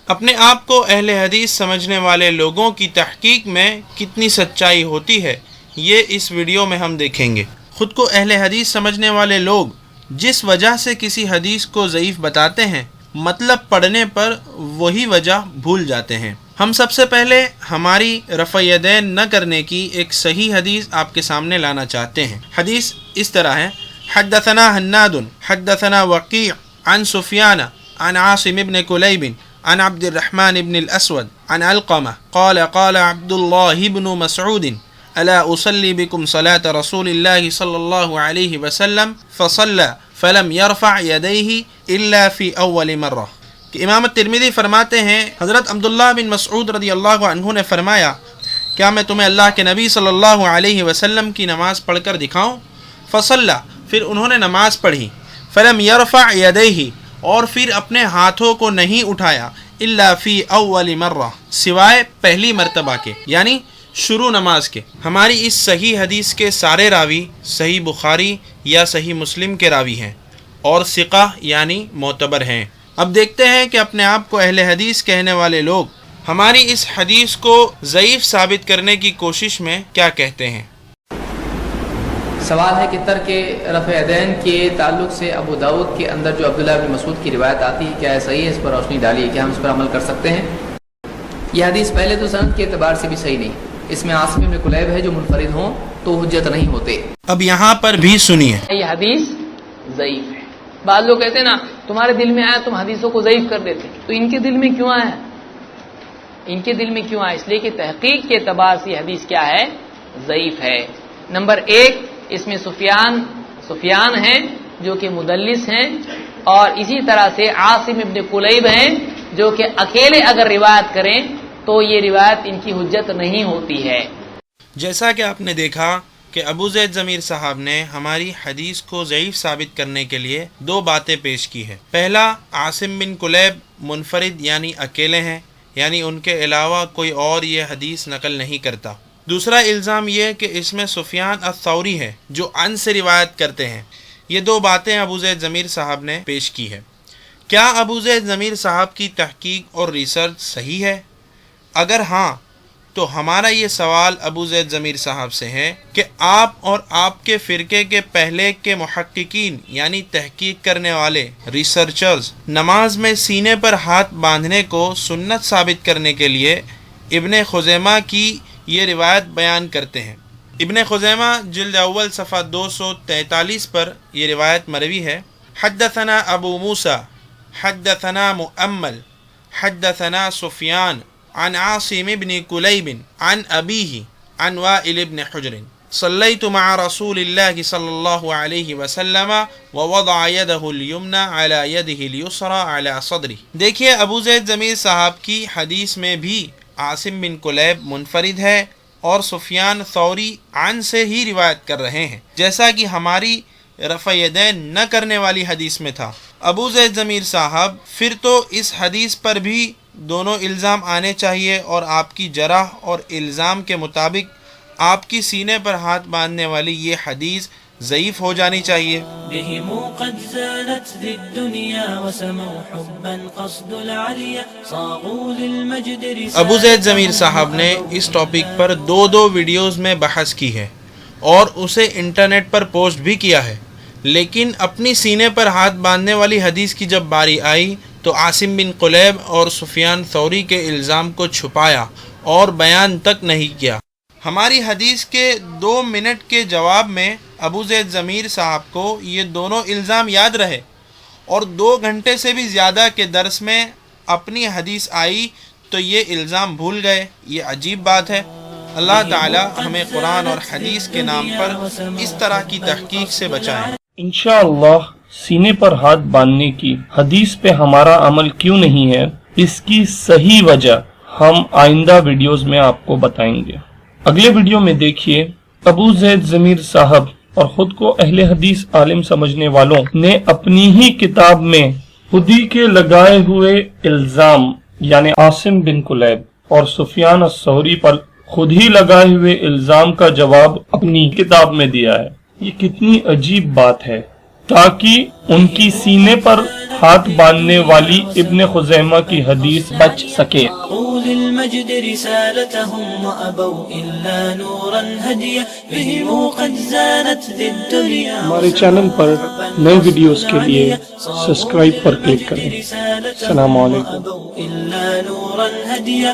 اپنے آپ کو اہل حدیث سمجھنے والے لوگوں کی تحقیق میں کتنی سچائی ہوتی ہے یہ اس ویڈیو میں ہم دیکھیں گے۔ خود کو اہل حدیث سمجھنے والے لوگ جس وجہ سے کسی حدیث کو ضعیف بتاتے ہیں، مطلب پڑھنے پر وہی وجہ بھول جاتے ہیں۔ ہم سب سے پہلے ہماری رفع یدین نہ کرنے کی ایک صحیح حدیث آپ کے سامنے لانا چاہتے ہیں۔ حدیث اس طرح ہے: حدثنا حناد حدثنا وقیع عن سفیان عن عاصم بن کلیب عن عبد الرحمن بن الاسود عن علقمہ قال قال عبد اللہ بن مسعود الا اصلی بکم صلاة رسول اللہ صلی اللہ علیہ وسلم فصلی فلم يرفع یدیہ الا فی اول مرہ۔ کہ امام ترمذی فرماتے ہیں حضرت عبداللہ بن مسعود رضی اللہ عنہ نے فرمایا، کیا میں تمہیں اللہ کے نبی صلی اللہ علیہ وسلم کی نماز پڑھ کر دکھاؤں؟ فصلی، پھر انہوں نے نماز پڑھی، فلم يرفع یدیہ، اور پھر اپنے ہاتھوں کو نہیں اٹھایا، الا فی اول مرہ، سوائے پہلی مرتبہ کے، یعنی شروع نماز کے۔ ہماری اس صحیح حدیث کے سارے راوی صحیح بخاری یا صحیح مسلم کے راوی ہیں اور ثقہ یعنی معتبر ہیں۔ اب دیکھتے ہیں کہ اپنے آپ کو اہل حدیث کہنے والے لوگ ہماری اس حدیث کو ضعیف ثابت کرنے کی کوشش میں کیا کہتے ہیں۔ سوال ہے کہ ترک رفع یدین کے تعلق سے ابو داؤد کے اندر جو عبداللہ بن مسعود کی روایت آتی ہے کیا ہے صحیح ہے؟ اس پر روشنی ڈالیے، کیا ہم اس پر عمل کر سکتے ہیں؟ یہ حدیث پہلے تو سند کے اعتبار سے بھی صحیح نہیں، اس میں عاصم بن کلیب ہے جو منفرد ہوں تو حجت نہیں ہوتے۔ اب یہاں پر بھی سنیے، یہ حدیث ضعیف ہے۔ بعض لوگ کہتے ہیں نا تمہارے دل میں آیا تم حدیثوں کو ضعیف کر دیتے، تو ان کے دل میں کیوں آیا؟ ان کے دل میں کیوں آیا؟ اس لیے کہ تحقیق کے اعتبار سے حدیث کیا ہے؟ ضعیف ہے۔ نمبر ایک، اس میں سفیان ہیں جو کہ مدلس ہیں، اور اسی طرح سے عاصم ابن کلیب ہیں جو کہ اکیلے اگر روایت کریں تو یہ روایت ان کی حجت نہیں ہوتی ہے۔ جیسا کہ آپ نے دیکھا کہ ابو زید ضمیر صاحب نے ہماری حدیث کو ضعیف ثابت کرنے کے لیے دو باتیں پیش کی ہے۔ پہلا، عاصم بن کلیب منفرد یعنی اکیلے ہیں، یعنی ان کے علاوہ کوئی اور یہ حدیث نقل نہیں کرتا۔ دوسرا الزام یہ کہ اس میں سفیان الثوری ہے جو عن سے روایت کرتے ہیں۔ یہ دو باتیں ابو زید ضمیر صاحب نے پیش کی ہے۔ کیا ابو زید ضمیر صاحب کی تحقیق اور ریسرچ صحیح ہے؟ اگر ہاں تو ہمارا یہ سوال ابو زید ضمیر صاحب سے ہے کہ آپ اور آپ کے فرقے کے پہلے کے محققین یعنی تحقیق کرنے والے ریسرچرز نماز میں سینے پر ہاتھ باندھنے کو سنت ثابت کرنے کے لیے ابن خزیمہ کی یہ روایت بیان کرتے ہیں۔ ابن خزیمہ جلد اول صفحہ 243 پر یہ روایت مروی ہے: حدثنا ابو موسیٰ حدثنا مؤمل حدثنا سفیان عن عاصم بن کلیب عن ابیہ عن وائل بن حجر صلیت مع رسول اللہ صلی اللہ علیہ وسلم ووضع یدہ الیمنى علی یدہ الیسری علی صدرہ۔ دیکھیے ابو زید ضمیر صاحب کی حدیث میں بھی عاصم بن کلیب منفرد ہے اور سفیان ثوری عن سے ہی روایت کر رہے ہیں، جیسا کہ ہماری رفع یدین نہ کرنے والی حدیث میں تھا۔ ابو زید ضمیر صاحب، پھر تو اس حدیث پر بھی دونوں الزام آنے چاہیے اور آپ کی جرح اور الزام کے مطابق آپ کی سینے پر ہاتھ باندھنے والی یہ حدیث ضعیف ہو جانی چاہیے۔ ابو زید ضمیر صاحب نے اس ٹاپک پر دو ویڈیوز میں بحث کی ہے اور اسے انٹرنیٹ پر پوسٹ بھی کیا ہے، لیکن اپنی سینے پر ہاتھ باندھنے والی حدیث کی جب باری آئی تو عاصم بن کلیب اور سفیان ثوری کے الزام کو چھپایا اور بیان تک نہیں کیا۔ ہماری حدیث کے 2 منٹ کے جواب میں ابو زید ضمیر صاحب کو یہ دونوں الزام یاد رہے اور 2 گھنٹے سے بھی زیادہ کے درس میں اپنی حدیث آئی تو یہ الزام بھول گئے۔ یہ عجیب بات ہے۔ اللہ تعالی ہمیں قرآن اور حدیث کے نام پر اس طرح کی تحقیق سے بچائیں۔ انشاءاللہ سینے پر ہاتھ باندھنے کی حدیث پہ ہمارا عمل کیوں نہیں ہے، اس کی صحیح وجہ ہم آئندہ ویڈیوز میں آپ کو بتائیں گے۔ اگلے ویڈیو میں دیکھیے ابو زید ضمیر صاحب اور خود کو اہل حدیث عالم سمجھنے والوں نے اپنی ہی کتاب میں خود ہی کے لگائے ہوئے الزام یعنی عاصم بن کلیب اور سفیان الثوری پر خود ہی لگائے ہوئے الزام کا جواب اپنی کتاب میں دیا ہے۔ یہ کتنی عجیب بات ہے۔ تاکہ ان کی سینے پر ہاتھ باندھنے والی ابن خزیمہ کی حدیث بچ سکے۔ أولي المجد رسالتهم وأبوا إلا نورا هديا بهم قد زانت ذي الدنيا ہمارے چینل پر نئے ویڈیوز کے لیے سبسکرائب پر کلک کریں۔ السلام علیکم۔ إلا نورا هديا